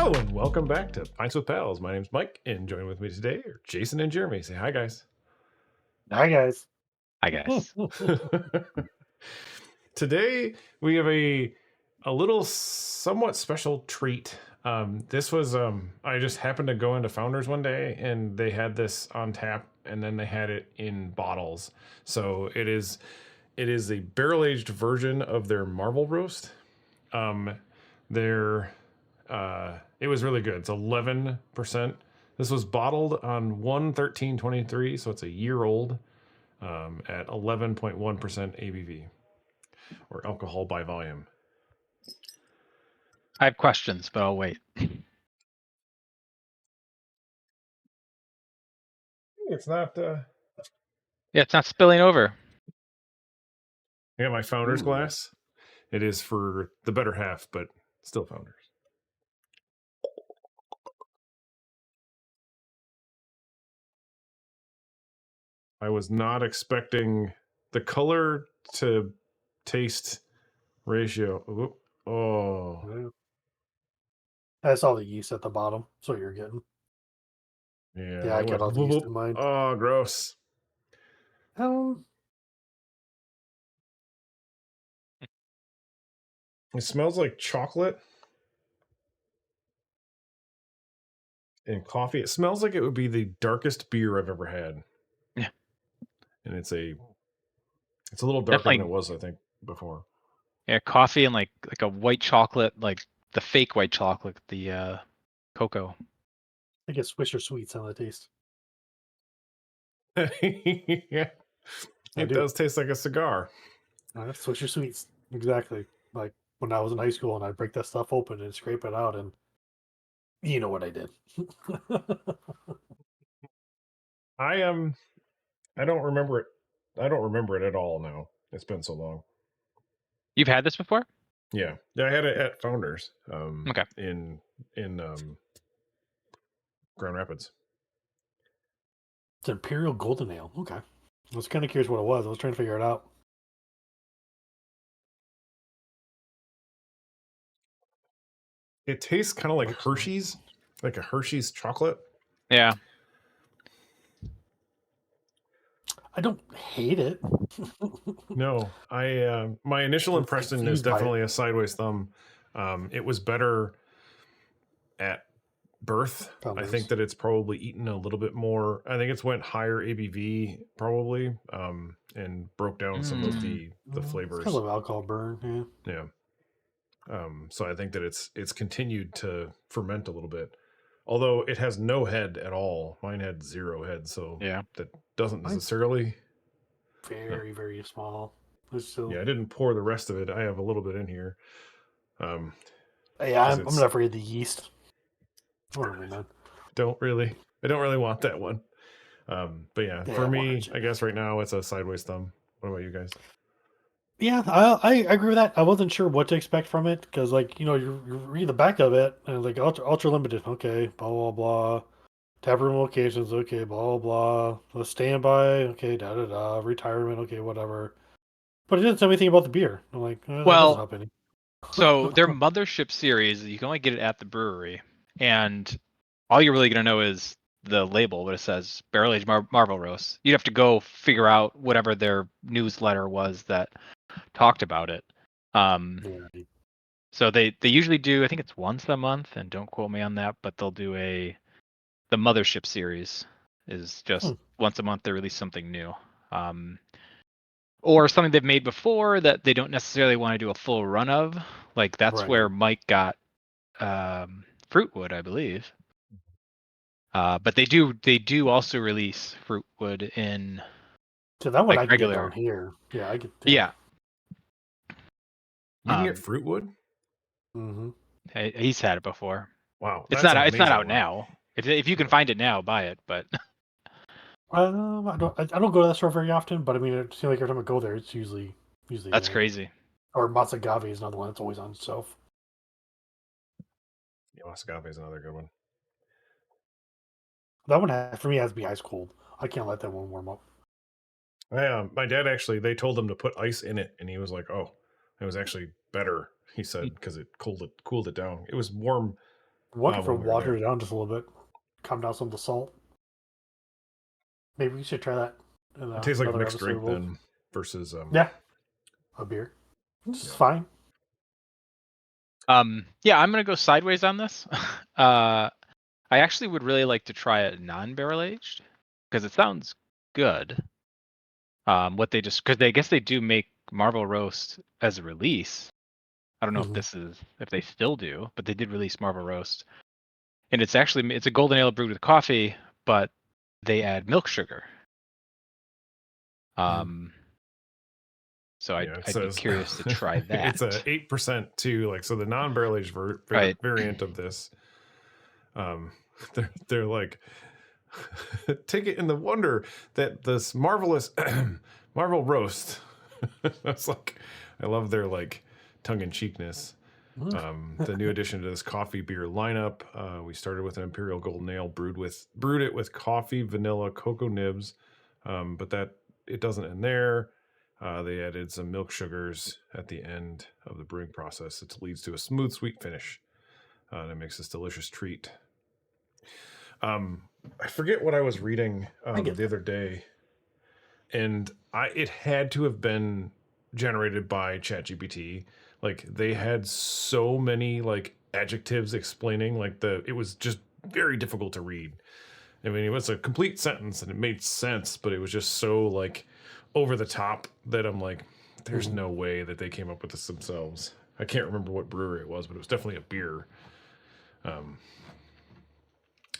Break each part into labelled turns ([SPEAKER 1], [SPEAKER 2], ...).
[SPEAKER 1] Hello and welcome back to Pints with Pals. My name's Mike, and joining with me today are Jason and Jeremy. Say hi, guys.
[SPEAKER 2] Hi, guys.
[SPEAKER 3] I guess.
[SPEAKER 1] Today we have a little somewhat special treat. This was I just happened to go into Founders one day and they had this on tap, and then they had it in bottles. So it is a barrel aged version of their Marvelroast. It was really good. It's 11%. This was bottled on 1/13/23, so it's a year old, at 11.1% ABV, or alcohol by volume.
[SPEAKER 3] I have questions, but I'll wait.
[SPEAKER 1] It's not.
[SPEAKER 3] Yeah, it's not spilling over.
[SPEAKER 1] I got my Founders
[SPEAKER 2] Ooh.
[SPEAKER 1] glass. It is for the better half, but still Founders. I was not expecting the color to taste ratio. Oop. Oh,
[SPEAKER 2] Yeah. I saw the yeast at the bottom. That's what you're getting.
[SPEAKER 1] yeah.
[SPEAKER 2] Yeah, I
[SPEAKER 1] It
[SPEAKER 2] got
[SPEAKER 1] went
[SPEAKER 2] all the
[SPEAKER 1] whoop,
[SPEAKER 2] yeast
[SPEAKER 1] whoop.
[SPEAKER 2] in mine.
[SPEAKER 1] Oh, gross.
[SPEAKER 2] Um,
[SPEAKER 1] It smells like chocolate and coffee. It smells like it would be the darkest beer I've ever had.
[SPEAKER 3] Yeah.
[SPEAKER 1] And it's a little darker than it was, I think, before.
[SPEAKER 3] Yeah, coffee and like a white chocolate, like the fake white chocolate, the cocoa.
[SPEAKER 2] I get Swisher Sweets on the taste.
[SPEAKER 1] Yeah. It does taste like a cigar.
[SPEAKER 2] Swisher Sweets. Exactly. Like when I was in high school and I'd break that stuff open and scrape it out, and you know what I did.
[SPEAKER 1] I don't remember it. I don't remember it at all now. It's been so long.
[SPEAKER 3] You've had this before?
[SPEAKER 1] Yeah. I had it at Founders.
[SPEAKER 3] Okay.
[SPEAKER 1] In Grand Rapids.
[SPEAKER 2] It's Imperial Golden Ale. Okay. I was kind of curious what it was. I was trying to figure it out.
[SPEAKER 1] It tastes kind of like Hershey's, like a Hershey's chocolate.
[SPEAKER 3] Yeah.
[SPEAKER 2] I don't hate it.
[SPEAKER 1] No, my initial
[SPEAKER 2] I'm
[SPEAKER 1] impression is
[SPEAKER 2] confused by
[SPEAKER 1] definitely a sideways thumb. It was better at birth. I
[SPEAKER 2] Founders.
[SPEAKER 1] think that it's probably eaten a little bit more. I think it's went higher ABV probably, and broke down some of the
[SPEAKER 2] It's
[SPEAKER 1] flavors.
[SPEAKER 2] kind of alcohol burn. Yeah.
[SPEAKER 1] So I think that it's continued to ferment a little bit. Although it has no head at all. Mine had 0 head, so
[SPEAKER 3] Yeah.
[SPEAKER 1] that doesn't
[SPEAKER 2] Mine's
[SPEAKER 1] necessarily.
[SPEAKER 2] very, very small. It's still...
[SPEAKER 1] Yeah, I didn't pour the rest of it. I have a little bit in here.
[SPEAKER 2] Yeah, I'm not afraid of the yeast. Whatever, man.
[SPEAKER 1] I don't really want that one. But yeah, for me, I guess right now it's a sideways thumb. What about you guys?
[SPEAKER 2] Yeah, I agree with that. I wasn't sure what to expect from it because, like, you read the back of it and like ultra limited. Okay, blah blah blah. Taproom locations. Okay, blah blah blah. The standby. Okay, da da da. Retirement. Okay, whatever. But it didn't say anything about the beer. I'm like, that doesn't help any.
[SPEAKER 3] So their Mothership series, you can only get it at the brewery, and all you're really gonna know is the label, what it says, barrel aged Marvelroast. You'd have to go figure out whatever their newsletter was that talked about it.
[SPEAKER 2] Yeah.
[SPEAKER 3] So they usually do, I think it's once a month, and don't quote me on that, but they'll do the Mothership series is just once a month they release something new. Or something they've made before that they don't necessarily want to do a full run of. Like that's where Mike got Fruitwood, I believe. But they do also release Fruitwood in
[SPEAKER 2] So that one
[SPEAKER 3] like
[SPEAKER 2] I can
[SPEAKER 3] regular.
[SPEAKER 2] get down here. Yeah, I get.
[SPEAKER 3] Yeah.
[SPEAKER 1] You can get Fruitwood?
[SPEAKER 2] Mm-hmm.
[SPEAKER 3] He's had it before.
[SPEAKER 1] Wow.
[SPEAKER 3] It's not out now. If you can find it now, buy it, but
[SPEAKER 2] I don't go to that store very often, but I mean, it seems like every time I go there, it's usually
[SPEAKER 3] that's
[SPEAKER 2] there.
[SPEAKER 3] crazy.
[SPEAKER 2] Or Matsugave is another one that's always on shelf.
[SPEAKER 1] Yeah, Matsugave is another good one.
[SPEAKER 2] That one for me has to be ice cold. I can't let that one warm up.
[SPEAKER 1] My dad actually, they told him to put ice in it, and he was like, "Oh, it was actually better." He said because it cooled it down. It was warm
[SPEAKER 2] I wonder if it
[SPEAKER 1] when we were
[SPEAKER 2] watered
[SPEAKER 1] there.
[SPEAKER 2] it down just a little bit, calm down some of the salt. Maybe we should try that in
[SPEAKER 1] It tastes like a
[SPEAKER 2] another
[SPEAKER 1] mixed
[SPEAKER 2] episode.
[SPEAKER 1] drink then versus
[SPEAKER 2] Yeah, a beer. It's
[SPEAKER 1] Yeah.
[SPEAKER 2] fine.
[SPEAKER 3] Yeah, I'm gonna go sideways on this. I actually would really like to try it non-barrel aged because it sounds good. What they just because I guess they do make Marvel Roast as a release. I don't know if they still do, but they did release Marvel Roast, and it's a golden ale brewed with coffee, but they add milk sugar. So
[SPEAKER 1] Yeah, it
[SPEAKER 3] I'd be
[SPEAKER 1] says
[SPEAKER 3] curious to try that.
[SPEAKER 1] it's a 8% too. Like so, the non-barrel aged
[SPEAKER 3] Right.
[SPEAKER 1] variant of this. They're like take it in the wonder that this marvelous Marvel roast. That's like I love their like tongue in cheekness. The new addition to this coffee beer lineup. We started with an Imperial Golden Ale brewed it with coffee, vanilla, cocoa nibs, but that it doesn't end there. They added some milk sugars at the end of the brewing process. It leads to a smooth, sweet finish. That makes this delicious treat. I forget what I was reading the other day, and it had to have been generated by ChatGPT. Like they had so many like adjectives explaining it was just very difficult to read. I mean, it was a complete sentence and it made sense, but it was just so like over the top that I'm like, there's no way that they came up with this themselves. I can't remember what brewery it was, but it was definitely a beer.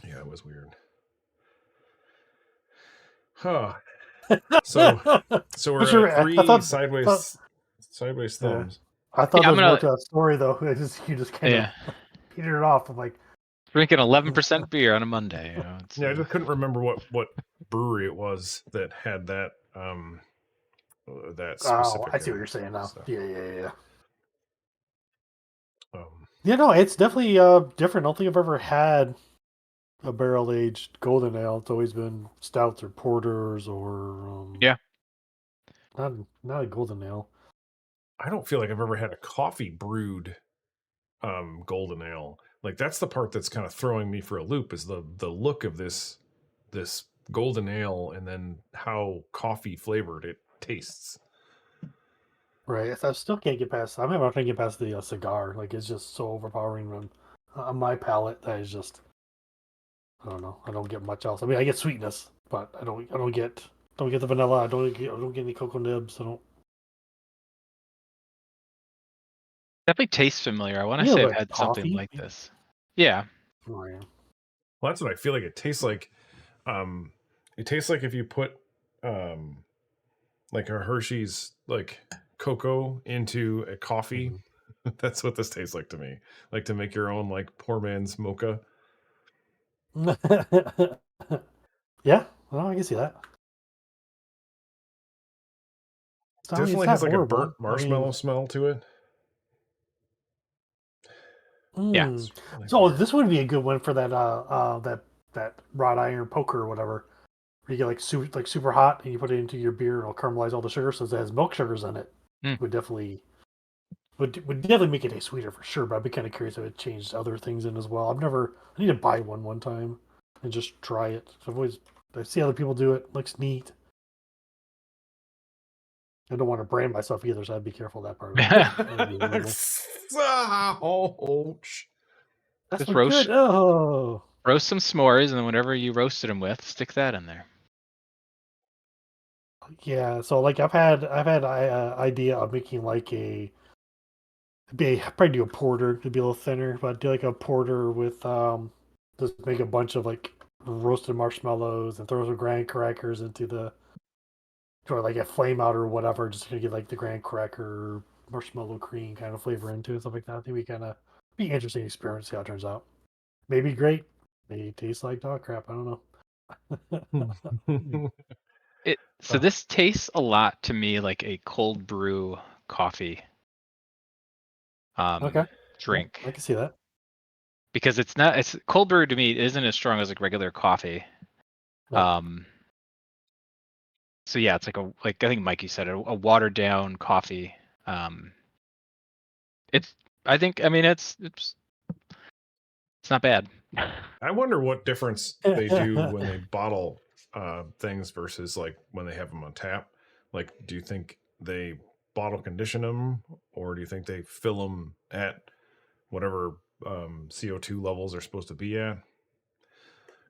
[SPEAKER 1] Yeah, it was weird. Huh. So we're
[SPEAKER 2] Sure,
[SPEAKER 1] at
[SPEAKER 2] I
[SPEAKER 1] three
[SPEAKER 2] thought,
[SPEAKER 1] sideways
[SPEAKER 2] yeah,
[SPEAKER 1] thumbs.
[SPEAKER 2] I thought
[SPEAKER 3] Yeah,
[SPEAKER 2] there
[SPEAKER 3] I'm
[SPEAKER 2] was more
[SPEAKER 3] gonna
[SPEAKER 2] to that story though. You just kind of petered it off. I'm like,
[SPEAKER 3] drinking 11% beer on a Monday.
[SPEAKER 1] Yeah, I just couldn't remember what brewery it was that had that that
[SPEAKER 2] oh,
[SPEAKER 1] specific
[SPEAKER 2] I see what you're saying now.
[SPEAKER 1] stuff.
[SPEAKER 2] Yeah.
[SPEAKER 1] Um,
[SPEAKER 2] Yeah, no, it's definitely different. I don't think I've ever had a barrel aged golden ale. It's always been stouts or porters or
[SPEAKER 3] Yeah.
[SPEAKER 2] not a golden ale.
[SPEAKER 1] I don't feel like I've ever had a coffee brewed golden ale. Like that's the part that's kind of throwing me for a loop is the look of this golden ale and then how coffee flavored it tastes.
[SPEAKER 2] Right. I still can't get past. I'm having to get past the cigar. Like it's just so overpowering on my palate that is just. I don't know. I don't get much else. I mean, I get sweetness, but I don't get the vanilla. I don't get any cocoa nibs. I don't.
[SPEAKER 3] Definitely tastes familiar. I want to
[SPEAKER 2] Yeah,
[SPEAKER 3] say I've
[SPEAKER 2] like
[SPEAKER 3] had something
[SPEAKER 2] coffee.
[SPEAKER 3] like this. Yeah.
[SPEAKER 2] Oh, yeah.
[SPEAKER 1] Well, that's what I feel like it tastes like. Um, it tastes like if you put like a Hershey's like cocoa into a coffee. That's what this tastes like to me. Like to make your own like poor man's mocha.
[SPEAKER 2] Yeah, well, I can see that. So, I mean, it's
[SPEAKER 1] Definitely
[SPEAKER 2] not
[SPEAKER 1] has like a burnt
[SPEAKER 2] horrible. I mean,
[SPEAKER 1] marshmallow smell to it.
[SPEAKER 3] Yeah.
[SPEAKER 2] mm.
[SPEAKER 1] It's really
[SPEAKER 2] So
[SPEAKER 1] weird.
[SPEAKER 2] this would be a good one for that wrought iron poker or whatever. Where you get like super hot and you put it into your beer and it'll caramelize all the sugar since it has milk sugars in it.
[SPEAKER 3] Mm.
[SPEAKER 2] Would definitely make it taste sweeter for sure. But I'd be kind of curious if it changed other things in as well. I need to buy one time and just try it. I see other people do it. Looks neat. I don't want to brand myself either, so I'd be careful of that part of it.
[SPEAKER 1] Ouch.
[SPEAKER 2] That's
[SPEAKER 3] Just
[SPEAKER 2] what good. Oh,
[SPEAKER 3] roast some s'mores, and then whatever you roasted them with, stick that in there.
[SPEAKER 2] yeah. So like I've had idea of making like probably do a porter to be a little thinner, but do like a porter with just make a bunch of like roasted marshmallows and throw some graham crackers into the or like a flame out or whatever, just to get like the graham cracker marshmallow cream kind of flavor into it, stuff like that. I think we kind of be an interesting experience. See how it turns out. Maybe great. Maybe taste like dog crap. I don't know.
[SPEAKER 3] So this tastes a lot to me like a cold brew coffee
[SPEAKER 2] Okay.
[SPEAKER 3] drink.
[SPEAKER 2] I can see that.
[SPEAKER 3] Because it's cold brew to me isn't as strong as like regular coffee.
[SPEAKER 2] Right.
[SPEAKER 3] So yeah, it's like I think Mikey said, a watered down coffee. It's I mean it's It's not bad.
[SPEAKER 1] I wonder what difference they do when they bottle things versus like when they have them on tap. Like, do you think they bottle condition them, or do you think they fill them at whatever CO2 levels they're supposed to be at?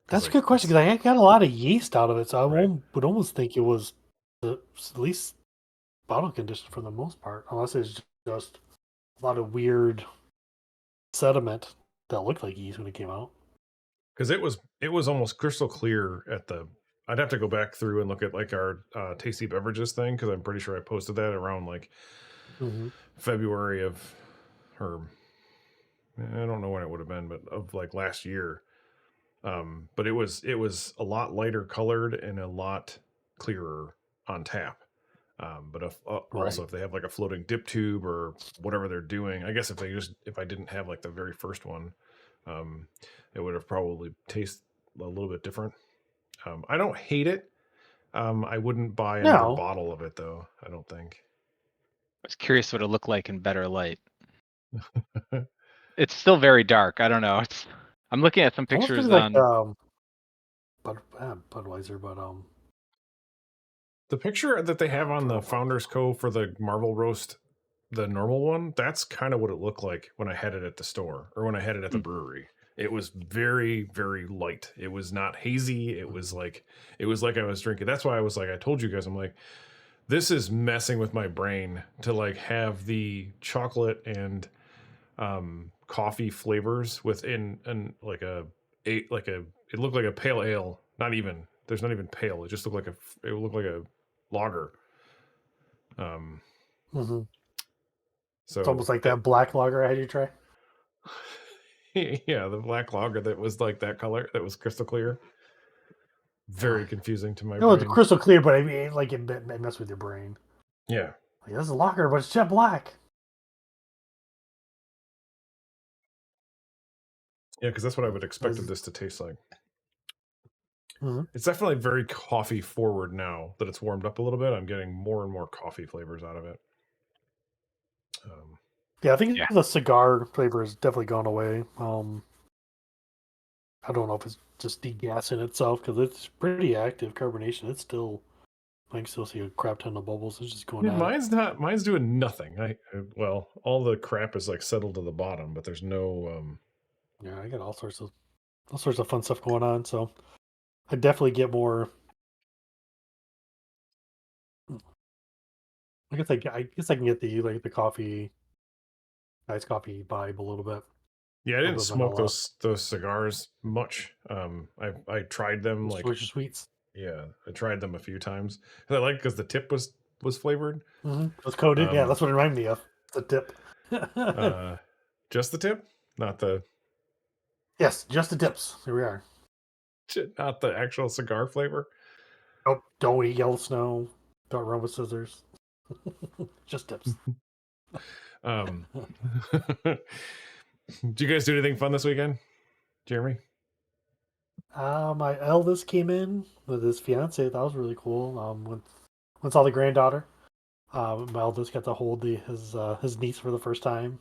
[SPEAKER 2] That's a
[SPEAKER 1] Like
[SPEAKER 2] good question
[SPEAKER 1] it's
[SPEAKER 2] because I got a lot of yeast out of it, so I
[SPEAKER 1] right.
[SPEAKER 2] would almost think it was at least bottle conditioned for the most part, unless it's just a lot of weird sediment that looked like yeast when it came out.
[SPEAKER 1] Because it was almost crystal clear at the. I'd have to go back through and look at like our tasty beverages thing because I'm pretty sure I posted that around like
[SPEAKER 2] Mm-hmm.
[SPEAKER 1] February of, or I don't know when it would have been, but of like last year. But it was a lot lighter colored and a lot clearer on tap. But also
[SPEAKER 2] Right.
[SPEAKER 1] if they have like a floating dip tube or whatever they're doing, I guess if I didn't have like the very first one, um, it would have probably tasted a little bit different. I don't hate it. I wouldn't buy another
[SPEAKER 2] No,
[SPEAKER 1] bottle of it though. I don't think.
[SPEAKER 3] I was curious what it looked like in better light. It's still very dark. I don't know. I'm looking at some
[SPEAKER 2] it's almost
[SPEAKER 3] pictures
[SPEAKER 2] looks like
[SPEAKER 3] on.
[SPEAKER 2] Budweiser, but
[SPEAKER 1] The picture that they have on the
[SPEAKER 2] Budweiser.
[SPEAKER 1] Founders Co. for the Marvel Roast, the normal one, that's kind of what it looked like when I had it at the store or when I had it at the
[SPEAKER 3] Hmm.
[SPEAKER 1] brewery. It was very, very light. It was not hazy. It was like I was drinking. That's why I was like, I told you guys, I'm like, this is messing with my brain to like have the chocolate and coffee flavors within and like it looked like a pale ale. Not even there's not even pale. It just looked like it looked like a lager. Um,
[SPEAKER 2] Mm-hmm. It's
[SPEAKER 1] so
[SPEAKER 2] almost like
[SPEAKER 1] it,
[SPEAKER 2] that black lager I had you try.
[SPEAKER 1] yeah, the black lager that was like that color that was crystal clear.
[SPEAKER 2] Yeah.
[SPEAKER 1] Very confusing to my
[SPEAKER 2] No, it's
[SPEAKER 1] brain.
[SPEAKER 2] crystal clear, but I mean, like it messed with your brain.
[SPEAKER 1] Yeah,
[SPEAKER 2] Like, this is a lager, but it's jet black.
[SPEAKER 1] yeah, because that's what I would expected
[SPEAKER 2] That's,
[SPEAKER 1] this to taste like.
[SPEAKER 2] mhm.
[SPEAKER 1] It's definitely very coffee forward now that it's warmed up a little bit. I'm getting more and more coffee flavors out of it. Um,
[SPEAKER 2] Yeah, I think
[SPEAKER 3] Yeah.
[SPEAKER 2] the cigar flavor has definitely gone away. I don't know if it's just degassing itself because it's pretty active carbonation. It's still, I can still see a crap ton of bubbles. It's just going
[SPEAKER 1] yeah,
[SPEAKER 2] at it.
[SPEAKER 1] mine's doing nothing. Well, all the crap is like settled to the bottom, but there's no
[SPEAKER 2] Yeah, I got all sorts of fun stuff going on. So I definitely get more. I guess I can get the coffee, iced coffee vibe a little bit.
[SPEAKER 1] yeah, I
[SPEAKER 2] A
[SPEAKER 1] didn't
[SPEAKER 2] little bit
[SPEAKER 1] smoke
[SPEAKER 2] vanilla.
[SPEAKER 1] those cigars much. I tried them
[SPEAKER 2] Those
[SPEAKER 1] like
[SPEAKER 2] Swisher Sweets.
[SPEAKER 1] yeah, I tried them a few times. I like because the tip was flavored.
[SPEAKER 2] It was coated. Yeah,
[SPEAKER 1] Um
[SPEAKER 2] that's what it reminded me of. The tip.
[SPEAKER 1] uh just the tip, not the
[SPEAKER 2] Yes, just the tips. Here we are.
[SPEAKER 1] not the actual cigar flavor.
[SPEAKER 2] Don't eat yellow snow. Don't run with scissors. Just tips.
[SPEAKER 1] um Did you guys do anything fun this weekend, Jeremy?
[SPEAKER 2] My eldest came in with his fiance. That was really cool. When saw the granddaughter. My eldest got to hold his niece for the first time.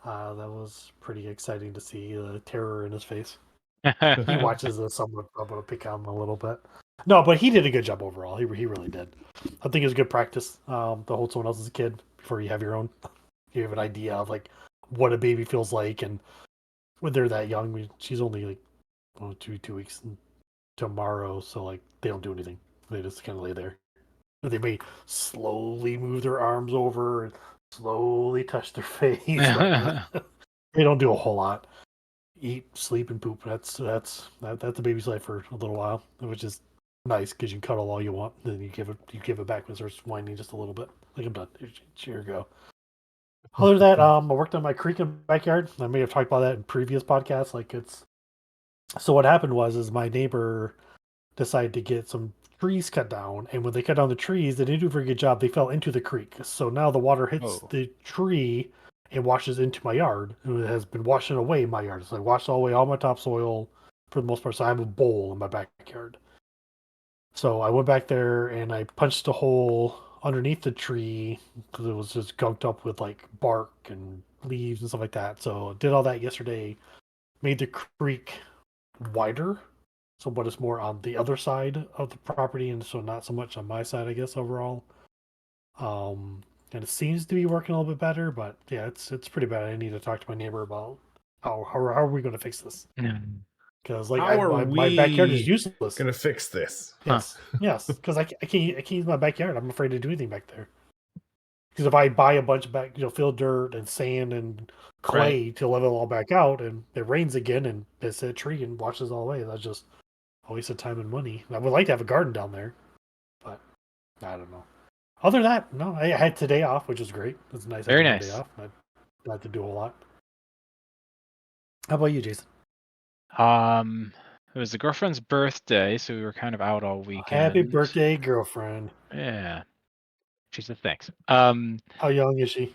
[SPEAKER 2] That was pretty exciting to see the terror in his face. He watches this. I'm gonna pick on him a little bit. No, but he did a good job overall. He really did. I think it was good practice to hold someone else's kid before you have your own. You have an idea of like what a baby feels like, and when they're that young, she's only like 2 weeks tomorrow, so like they don't do anything. They just kind of lay there. They may slowly move their arms over and slowly touch their face, but they don't do a whole lot. Eat, sleep, and poop. That's a baby's life for a little while, which is nice because you can cuddle all you want. Then you give it back when it starts whining just a little bit. Like I'm done. Here you go. Other than that, I worked on my creek and backyard. I may have talked about that in previous podcasts. Like it's so what happened was my neighbor decided to get some trees cut down, and when they cut down the trees, they didn't do a very good job. They fell into the creek, so now the water hits
[SPEAKER 3] Oh.
[SPEAKER 2] the tree and washes into my yard. And it has been washing away my yard. So I washed away all my topsoil for the most part. So I have a bowl in my backyard. So I went back there and I punched a hole underneath the tree because it was just gunked up with like bark and leaves and stuff like that. So I did all that yesterday. made the creek wider, so but it's more on the other side of the property, and so not so much on my side, I guess overall. And it seems to be working a little bit better, but yeah, it's pretty bad. I need to talk to my neighbor about how are we going to fix this? Because like
[SPEAKER 1] How are
[SPEAKER 2] my backyard is
[SPEAKER 1] we
[SPEAKER 2] useless.
[SPEAKER 1] gonna fix this?
[SPEAKER 2] Yes, yes. Because I can't use my backyard. I'm afraid to do anything back there. Because if I buy a bunch of fill dirt and sand and clay to level it all back out, and it rains again and hits a tree and washes it all away, that's just a waste of time and money. I would like to have a garden down there, but I don't know. Other than that, no, I had today off, which is great. It's nice
[SPEAKER 3] Very
[SPEAKER 2] having a day
[SPEAKER 3] nice.
[SPEAKER 2] off. I got to do a lot. How about you, Jason?
[SPEAKER 3] It was the girlfriend's birthday, so we were kind of out all weekend.
[SPEAKER 2] Happy birthday, girlfriend.
[SPEAKER 3] Yeah. She said thanks.
[SPEAKER 2] How young is she?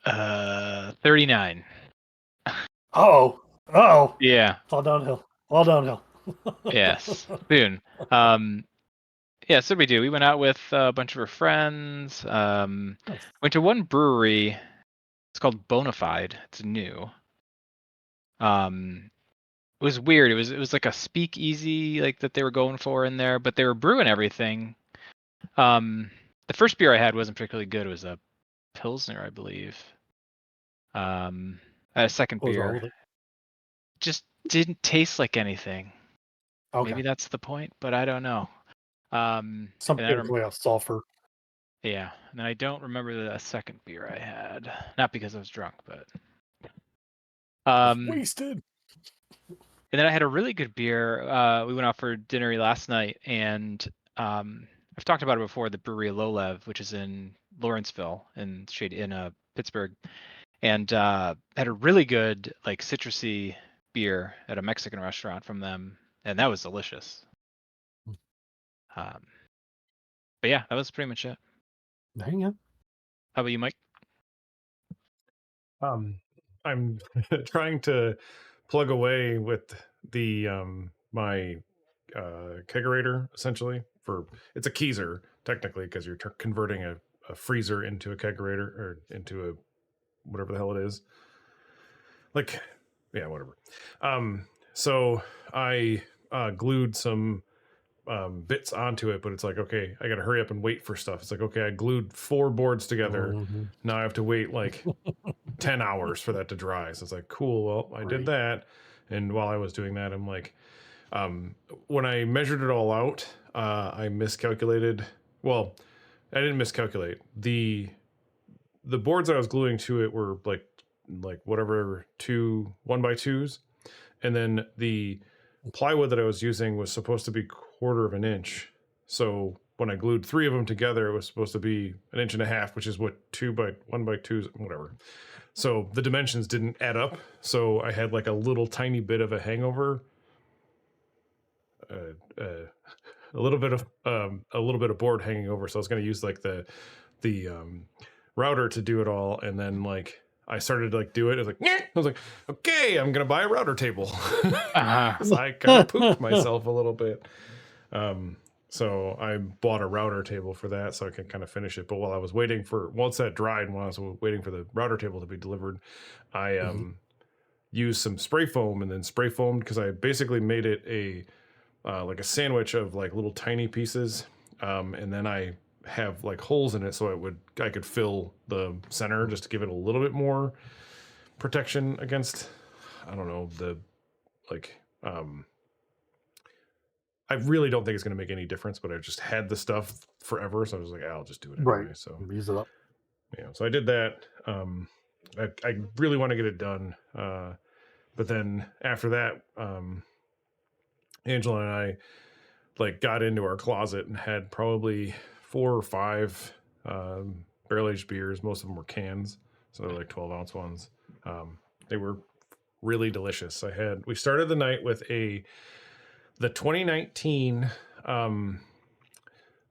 [SPEAKER 3] 39.
[SPEAKER 2] Oh.
[SPEAKER 3] Yeah.
[SPEAKER 2] It's all downhill. All downhill.
[SPEAKER 3] Yes. Soon. Yeah, so we do. We went out with a bunch of her friends.
[SPEAKER 2] Nice.
[SPEAKER 3] Went to one brewery. It's called Bonafide. It's new. It was weird. It was like a speakeasy like that they were going for in there, but they were brewing everything. The first beer I had wasn't particularly good. It was a Pilsner, I believe. I had a second
[SPEAKER 2] What was wrong
[SPEAKER 3] beer.
[SPEAKER 2] with it?
[SPEAKER 3] Just didn't taste like anything.
[SPEAKER 2] Okay.
[SPEAKER 3] Maybe that's the point, but I don't know. And
[SPEAKER 2] Some
[SPEAKER 3] I
[SPEAKER 2] people have sulfur.
[SPEAKER 3] yeah, and then I don't remember the second beer I had. Not because I was drunk, but
[SPEAKER 2] Wasted.
[SPEAKER 3] and then I had a really good beer. We went out for dinner last night, and I've talked about it before. The brewery Lolev, which is in Lawrenceville in Pittsburgh, and had a really good like citrusy beer at a Mexican restaurant from them, and that was delicious. But yeah, that was pretty much it.
[SPEAKER 2] There you go.
[SPEAKER 3] How about you, Mike?
[SPEAKER 1] I'm trying to plug away with the my kegerator essentially. For it's a keezer technically because you're converting a freezer into a kegerator or into a whatever the hell it is. Like, yeah, whatever. So I glued some bits onto it, but it's like, okay, I got to hurry up and wait for stuff. It's like, okay, I glued 4 boards together.
[SPEAKER 2] Mm-hmm.
[SPEAKER 1] Now I have to wait like 10 hours for that to dry. So it's like, cool. Well, I did that. And while I was doing that, I'm like, when I measured it all out, I miscalculated. Well, I didn't miscalculate. The boards I was gluing to it were like whatever 1x2s, and then the plywood that I was using was supposed to be 1/4 of an inch. So when I glued 3 of them together, it was supposed to be 1.5 inches, which is what 1x2s, whatever. So the dimensions didn't add up. So I had like a little tiny bit of a hangover. A little bit of board hanging over. So I was going to use like the router to do it all, and then like I started to like do it. I was like, I was like, okay, I'm gonna buy a router table. So I kind of pooped myself a little bit. So I bought a router table for that, so I can kind of finish it. But while I was waiting once that dried, and while I was waiting for the router table to be delivered, I used some spray foam and then spray foamed because I basically made it a like a sandwich of like little tiny pieces, and then I have like holes in it so I could fill the center just to give it a little bit more protection against, I don't know, the like I really don't think it's going to make any difference, but I just had the stuff forever, so I was like, I'll just do it anyway.
[SPEAKER 2] Right.
[SPEAKER 1] So
[SPEAKER 2] use it up.
[SPEAKER 1] yeah, so I did that. I really want to get it done, but then after that, Angela and I like got into our closet and had probably 4 or 5 barrel aged beers. Most of them were cans, so they're like 12-ounce ones. They were really delicious. We started the night with the 2019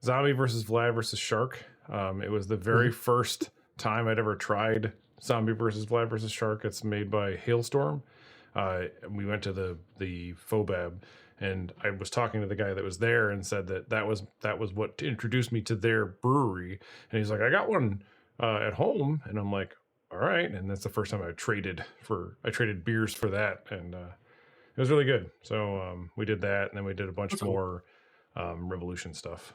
[SPEAKER 1] Zombie versus Vlad versus Shark. It was the very first time I'd ever tried Zombie versus Vlad versus Shark. It's made by Hailstorm. We went to the Fobab, and I was talking to the guy that was there and said that was what introduced me to their brewery. And he's like, I got one at home, and I'm like, all right. And that's the first time I traded beers for that, and it was really good. So we did that, and then we did a bunch
[SPEAKER 2] That's cool.
[SPEAKER 1] more Revolution stuff.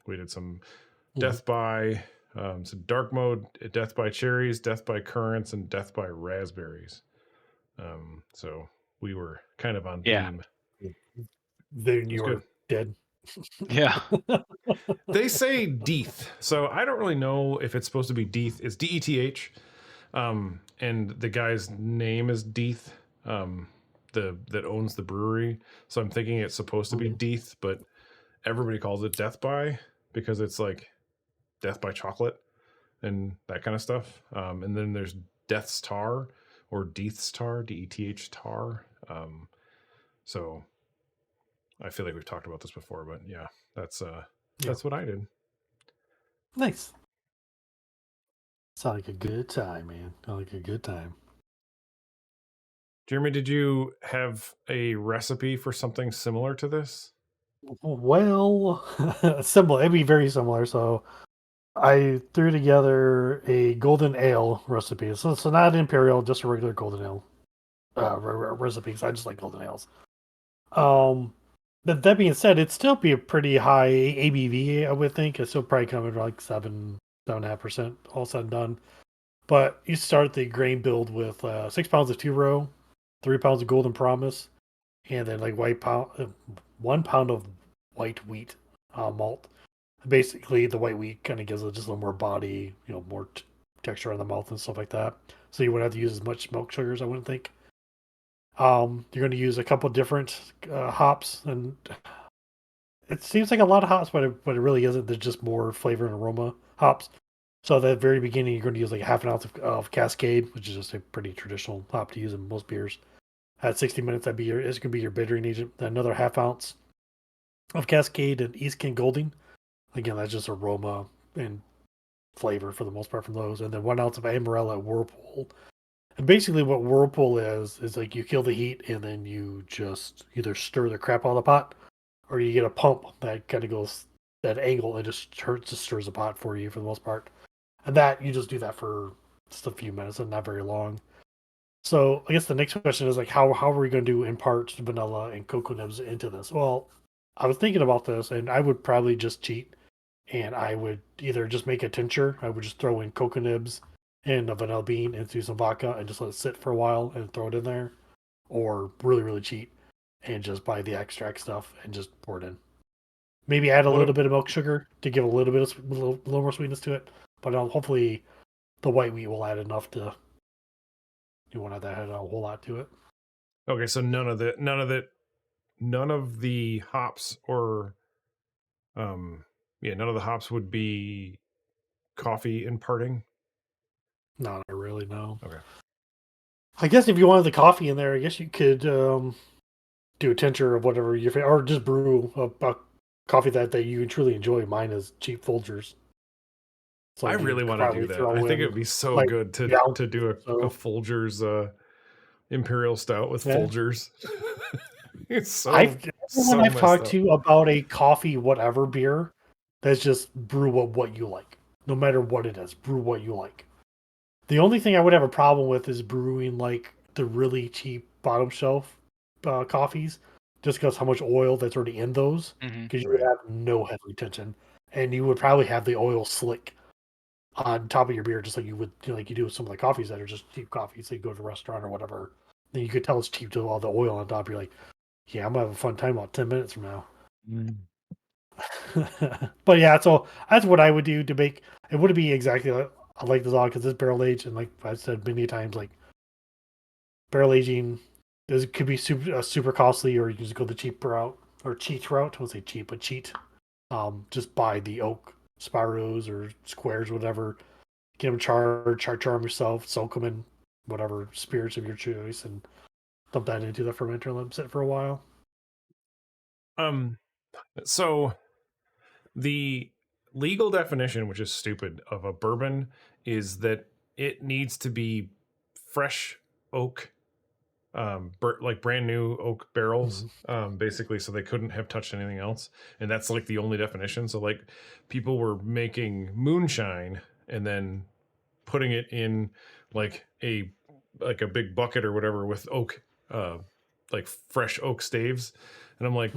[SPEAKER 1] We did some
[SPEAKER 2] Mhm.
[SPEAKER 1] Death by some dark mode, Death by cherries, Death by currants, and Death by raspberries. So we were kind of on
[SPEAKER 3] Yeah.
[SPEAKER 1] theme.
[SPEAKER 2] Then
[SPEAKER 1] It was
[SPEAKER 2] you
[SPEAKER 1] good.
[SPEAKER 2] are dead.
[SPEAKER 3] Yeah.
[SPEAKER 1] They say Deeth, so I don't really know if it's supposed to be Deeth. It's DETH, and the guy's name is Deeth, that owns the brewery. So I'm thinking it's supposed to be
[SPEAKER 2] Mhm.
[SPEAKER 1] Deeth, but everybody calls it Death by because it's like Death by chocolate and that kind of stuff. And then there's Death's Tar or Deeth's Tar, DETH Tar. So I feel like we've talked about this before, but yeah, that's
[SPEAKER 2] Yeah.
[SPEAKER 1] what I did.
[SPEAKER 2] Nice. Sound like a good time, man. Sound like a good time.
[SPEAKER 1] Jeremy, did you have a recipe for something similar to this?
[SPEAKER 2] Well, similar. It'd be very similar. So I threw together a golden ale recipe. So not imperial, just a regular golden ale recipe. 'Cause I just like golden ales. But that being said, it'd still be a pretty high ABV, I would think. It's still probably coming around like 7.5%, all said and done. But you start the grain build with 6 pounds of two row, 3 pounds of golden promise, and then like 1 pound of white wheat malt. Basically, the white wheat kind of gives it just a little more body, more texture on the mouth and stuff like that. So you wouldn't have to use as much milk sugars, I wouldn't think. You're going to use a couple different hops, and it seems like a lot of hops, but it really isn't. There's just more flavor and aroma hops. So at the very beginning, you're going to use like half an ounce of Cascade, which is just a pretty traditional hop to use in most beers. At 60 minutes, it's going to be your bittering agent. Another half ounce of Cascade and East King Golding. Again, that's just aroma and flavor for the most part from those. And then 1 ounce of Amarella Whirlpool. And basically, what Whirlpool is like you kill the heat and then you just either stir the crap out of the pot, or you get a pump that kind of goes that angle and just stirs the pot for you for the most part. And that you just do that for just a few minutes and not very long. So I guess the next question is like how are we going to impart vanilla and cocoa nibs into this? Well, I was thinking about this, and I would probably just cheat, and I would either just make a tincture. I would just throw in cocoa nibs and a vanilla bean into some vodka and just let it sit for a while and throw it in there, or really cheat and just buy the extract stuff and just pour it in. Maybe add a
[SPEAKER 1] What
[SPEAKER 2] little bit of milk sugar to give a little bit of little more sweetness to it, but hopefully the white wheat will add enough to you won't have to add a whole lot to it.
[SPEAKER 1] Okay, so none of the hops or none of the hops would be coffee imparting.
[SPEAKER 2] Not really, no.
[SPEAKER 1] Okay.
[SPEAKER 2] I guess if you wanted the coffee in there, I guess you could do a tincture of whatever your favorite, or just brew a coffee that you truly enjoy. Mine is cheap Folgers, so
[SPEAKER 1] I
[SPEAKER 2] you
[SPEAKER 1] really
[SPEAKER 2] could
[SPEAKER 1] want to do
[SPEAKER 2] probably
[SPEAKER 1] that. I
[SPEAKER 2] throw
[SPEAKER 1] think
[SPEAKER 2] in
[SPEAKER 1] it'd be so
[SPEAKER 2] like
[SPEAKER 1] good to
[SPEAKER 2] gallon
[SPEAKER 1] do
[SPEAKER 2] or
[SPEAKER 1] a
[SPEAKER 2] so.
[SPEAKER 1] Folgers Imperial Stout with
[SPEAKER 2] Yeah.
[SPEAKER 1] Folgers. It's
[SPEAKER 2] Everyone
[SPEAKER 1] so
[SPEAKER 2] I've
[SPEAKER 1] messed
[SPEAKER 2] talked
[SPEAKER 1] up.
[SPEAKER 2] to about a coffee whatever beer, that's just brew what you like, no matter what it is. Brew what you like. The only thing I would have a problem with is brewing like the really cheap bottom shelf coffees, just because how much oil that's already in those,
[SPEAKER 3] Hmm.
[SPEAKER 2] because you would
[SPEAKER 1] Right.
[SPEAKER 2] have no head retention, and you would probably have the oil slick on top of your beer, just like you would, like you do with some of the coffees that are just cheap coffees. So you go to a restaurant or whatever, then you could tell it's cheap to all the oil on top. You're like, yeah, I'm gonna have a fun time about 10 minutes from now. But yeah, so that's what I would do to make it. Wouldn't be exactly like this all because it's barrel aged, and like I've said many times, like barrel aging could be super costly, or you can just go the cheap route or cheat route. I won't say cheap, but cheat. Just buy the oak spirals or squares, whatever. Get them charred, char them yourself, soak them in whatever spirits of your choice, and dump that into the fermenter and let them sit for a while.
[SPEAKER 1] Um. So the legal definition, which is stupid, of a bourbon is that it needs to be fresh oak, like brand new oak barrels, basically, so they couldn't have touched anything else, and that's like the only definition. So like people were making moonshine and then putting it in like a big bucket or whatever with oak, like fresh oak staves, and I'm like,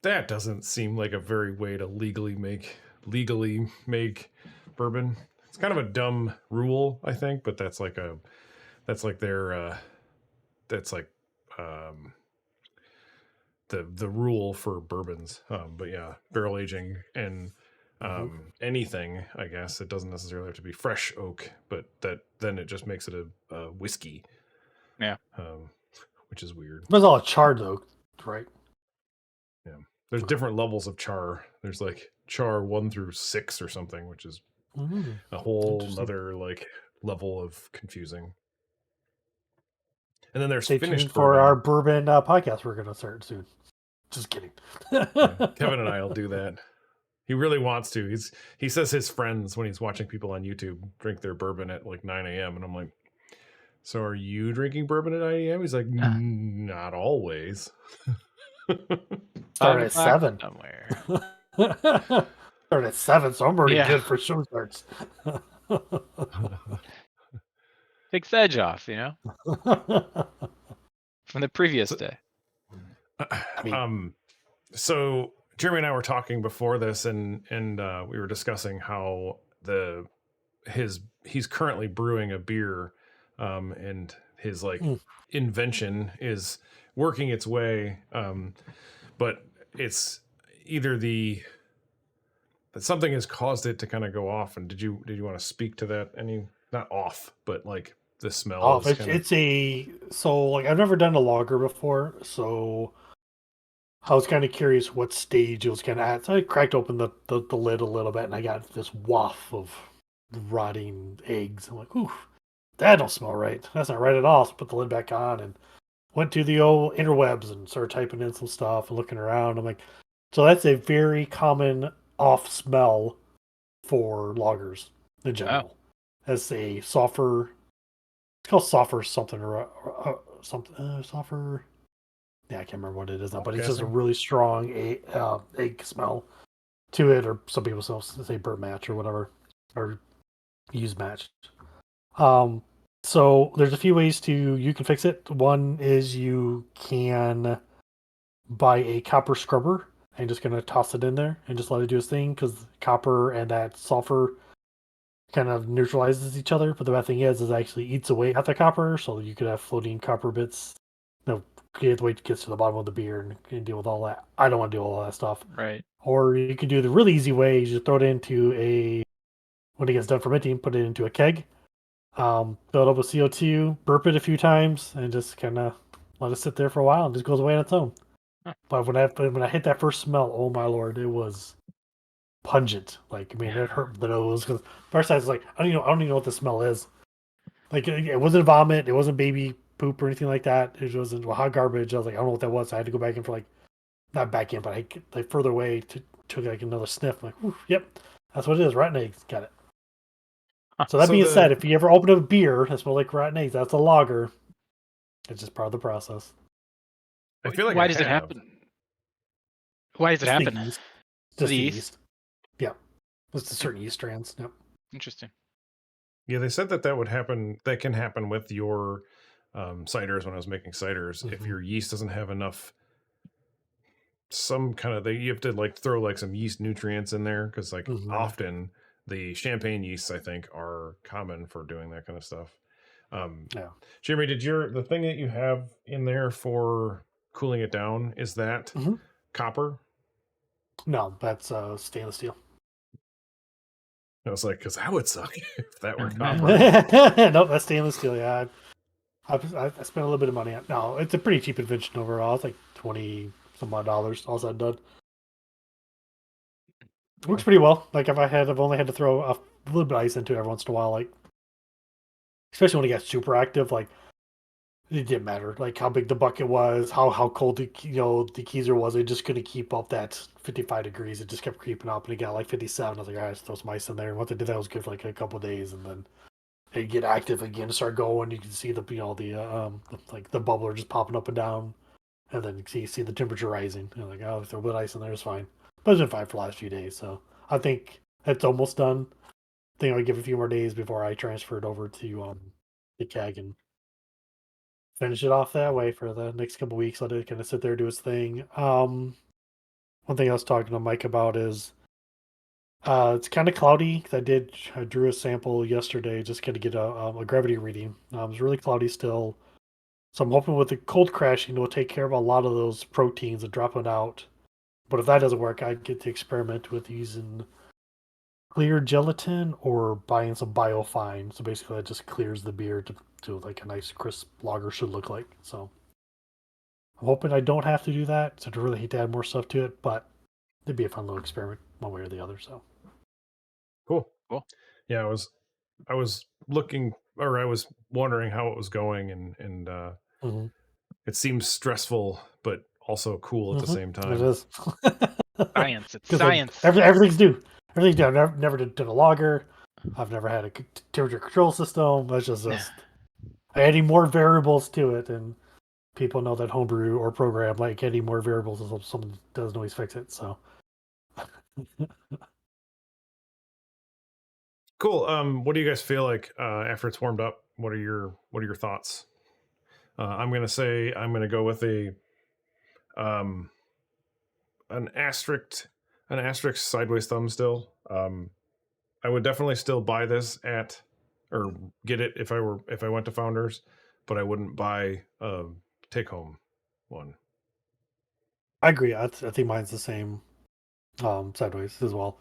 [SPEAKER 1] that doesn't seem like a very way to legally make bourbon. It's kind of a dumb rule, I think, but that's like their that's like um the rule for bourbons. But yeah, barrel aging and anything, I guess it doesn't necessarily have to be fresh oak, but then it just makes it a whiskey.
[SPEAKER 3] Yeah.
[SPEAKER 1] Which is weird.
[SPEAKER 2] There's all charred though, right?
[SPEAKER 1] Yeah, there's different levels of char. There's like char 1 through 6 or something, which is a whole nother like level of confusing. And then there's
[SPEAKER 2] Stay
[SPEAKER 1] finished
[SPEAKER 2] tuned for
[SPEAKER 1] bourbon.
[SPEAKER 2] our bourbon podcast we're gonna start soon. Just kidding.
[SPEAKER 1] Yeah, Kevin and I will do that. He really wants to. He says his friends, when he's watching people on YouTube, drink their bourbon at like 9 a.m. And I'm like, so are you drinking bourbon at 9 a.m.? He's like, not always.
[SPEAKER 2] Start at 7
[SPEAKER 3] somewhere.
[SPEAKER 2] Start at 7, so I'm already
[SPEAKER 3] Yeah.
[SPEAKER 2] good for show starts.
[SPEAKER 3] Takes the edge off, you know, from the previous day.
[SPEAKER 1] So Jeremy and I were talking before this, and we were discussing how he's currently brewing a beer, and his like invention is working its way, but it's either that something has caused it to kind of go off. And did you want to speak to that? Not off, but like the smell.
[SPEAKER 2] I've never done a lager before, so I was kind of curious what stage it was kind of at. So I cracked open the lid a little bit, and I got this waft of rotting eggs. I'm like, ooh, that don't smell right. That's not right at all. So I put the lid back on and went to the old interwebs and started typing in some stuff and looking around. I'm like, so that's a very common off smell for lagers in general. As a sulfur, it's called sulfur something or something sulfur. Yeah, I can't remember what it is now, but it's just a really strong egg smell to it, or some people say burnt match or whatever, or used match. So there's a few ways you can fix it. One is you can buy a copper scrubber and just gonna toss it in there and just let it do its thing, because copper and that sulfur kind of neutralizes each other. But the bad thing is it actually eats away at the copper, so you could have floating copper bits. The way it gets to the bottom of the beer and deal with all that. I don't want to do all that stuff.
[SPEAKER 3] Right.
[SPEAKER 2] Or you can do the really easy way. You just throw it into when it gets done fermenting, put it into a keg, fill it up with CO2, burp it a few times, and just kind of let it sit there for a while, and just goes away on its own. But when I hit that first smell, oh my lord, it was pungent. Like, I mean, it hurt the nose, because first I was like, I don't even know what the smell is. Like, it wasn't vomit, it wasn't baby poop or anything like that. It wasn't hot garbage. I was like, I don't know what that was. So I had to go back in for not back in, but I like further away took like another sniff. I'm like, yep, that's what it is. Rotten eggs. Got it. So that being said, if you ever open up a beer that smells like rotten eggs, that's a lager. It's just part of the process.
[SPEAKER 1] I feel like
[SPEAKER 3] why does it happen? Why does it happen?
[SPEAKER 2] Just the yeast. Yeah, it's the certain yeast strands. Yep.
[SPEAKER 3] Interesting.
[SPEAKER 1] Yeah, they said that would happen. That can happen with your ciders. When I was making ciders, if your yeast doesn't have enough, some kind of, you have to like throw like some yeast nutrients in there, because like often the champagne yeasts, I think, are common for doing that kind of stuff.
[SPEAKER 2] Yeah.
[SPEAKER 1] Jeremy, the thing that you have in there for cooling it down, is that copper?
[SPEAKER 2] No, that's stainless steel.
[SPEAKER 1] I was like, because that would suck if that were copper.
[SPEAKER 2] Nope, that's stainless steel. Yeah, I spent a little bit of money on. No, it's a pretty cheap invention overall. It's like $20 some odd. All said and done. Works pretty well. Like I've only had to throw a little bit of ice into it every once in a while. Like, especially when it gets super active. Like, it didn't matter. Like how big the bucket was, how cold the keezer was. It just couldn't keep up that 55 degrees. It just kept creeping up, and it got like 57. I was like, all right, let's throw some ice in there. And once I did that, it was good for like a couple of days, and then they get active again to start going. You can see the bubbler just popping up and down, and then you see the temperature rising. And like, oh, throw a bit of ice in there, it's fine. But it's been fine for the last few days, so I think it's almost done. think I'll give a few more days before I transfer it over to the CAG and finish it off that way for the next couple weeks. Let it kind of sit there, do its thing. One thing I was talking to Mike about is it's kind of cloudy because I drew a sample yesterday just to get a gravity reading. It's really cloudy still, so I'm hoping with the cold crashing it will take care of a lot of those proteins and drop it out. But if that doesn't work, I get to experiment with using clear gelatin or buying some biofine. So basically, that just clears the beer to like a nice crisp lager should look like. So I'm hoping I don't have to do that. So I really hate to add more stuff to it, but it'd be a fun little experiment one way or the other. So
[SPEAKER 1] Cool.
[SPEAKER 3] Cool.
[SPEAKER 1] Yeah, I was looking, or I was wondering how it was going, and
[SPEAKER 2] mm-hmm.
[SPEAKER 1] it seems stressful, but also cool at the same
[SPEAKER 2] It
[SPEAKER 1] time.
[SPEAKER 2] is.
[SPEAKER 3] Science. It's
[SPEAKER 2] Because
[SPEAKER 3] science.
[SPEAKER 2] everything's new. Everything's new. I've never done a logger. I've never had a temperature control system. That's just adding more variables to it, and people know that homebrew or program like adding more variables is something doesn't always fix it. So
[SPEAKER 1] Cool. What do you guys feel like after it's warmed up? What are your thoughts? I'm gonna go with a an asterisk sideways thumb still. I would definitely still buy this at or get it if I went to Founders, but I wouldn't buy a take home one.
[SPEAKER 2] I agree. I think mine's the same sideways as well.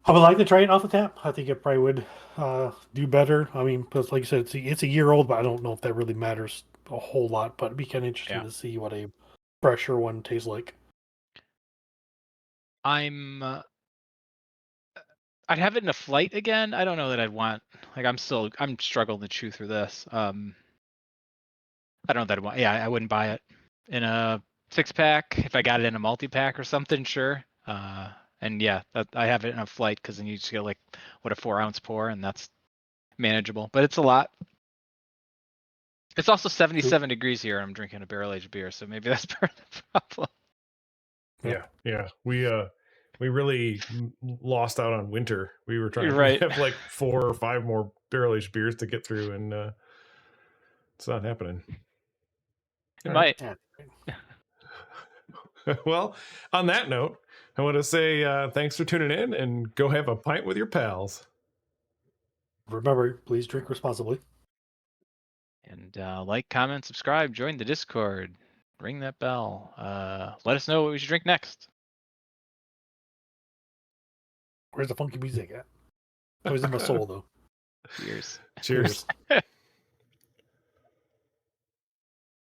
[SPEAKER 2] I would like to try it off the tap. I think it probably would do better. I mean, because like you said, it's a year old, but I don't know if that really matters a whole lot. But it'd be kind of interesting to see what a fresher one tastes like.
[SPEAKER 3] I'd have it in a flight again. I don't know that I'd want. Like, I'm struggling to chew through this. I don't know that I'd want. Yeah, I wouldn't buy it in a 6-pack. If I got it in a multi-pack or something, sure. And yeah, I have it in a flight because then you just get like a 4-ounce pour, and that's manageable. But it's a lot. It's also 77 degrees here, and I'm drinking a barrel-aged beer, so maybe that's part of the problem.
[SPEAKER 1] Yeah. We really lost out on winter. We were trying
[SPEAKER 3] Right.
[SPEAKER 1] to have like 4 or 5 more barrel aged beers to get through, and it's not happening.
[SPEAKER 3] It might.
[SPEAKER 1] Well, on that note, I want to say thanks for tuning in, and go have a pint with your pals.
[SPEAKER 2] Remember, please drink responsibly.
[SPEAKER 3] And like, comment, subscribe, join the Discord, ring that bell. Let us know what we should drink next.
[SPEAKER 2] Where's the funky music at? It was in my soul, though.
[SPEAKER 3] Cheers.
[SPEAKER 1] Cheers.